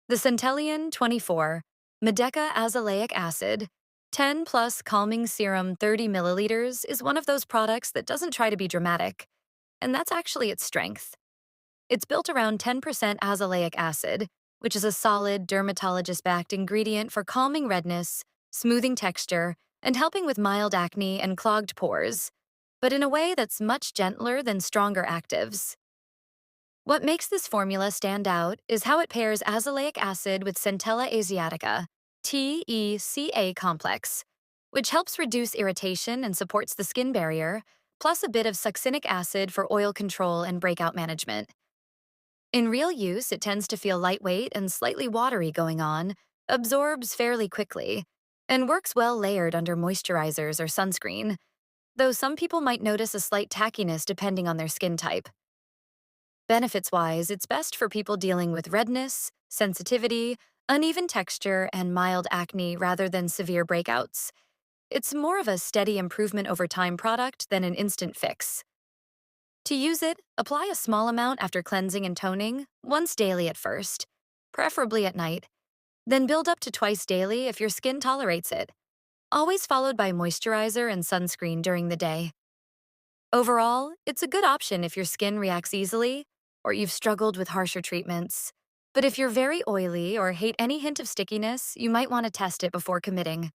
The Centellian 24 Madeca Azelaic Acid 10 plus calming serum 30 milliliters is one of those products that doesn't try to be dramatic, and that's actually its strength. It's built around 10% azelaic acid, which is a solid dermatologist-backed ingredient for calming redness, smoothing texture, and helping with mild acne and clogged pores, but in a way that's much gentler than stronger actives. What makes this formula stand out is how it pairs azelaic acid with Centella Asiatica, TECA complex, which helps reduce irritation and supports the skin barrier, plus a bit of succinic acid for oil control and breakout management. In real use, it tends to feel lightweight and slightly watery going on, absorbs fairly quickly, and works well layered under moisturizers or sunscreen, though some people might notice a slight tackiness depending on their skin type. Benefits-wise, it's best for people dealing with redness, sensitivity, uneven texture, and mild acne rather than severe breakouts. It's more of a steady improvement over time product than an instant fix. To use it, apply a small amount after cleansing and toning, once daily at first, preferably at night, then build up to twice daily if your skin tolerates it, always followed by moisturizer and sunscreen during the day. Overall, it's a good option if your skin reacts easily or you've struggled with harsher treatments. But if you're very oily or hate any hint of stickiness, you might want to test it before committing.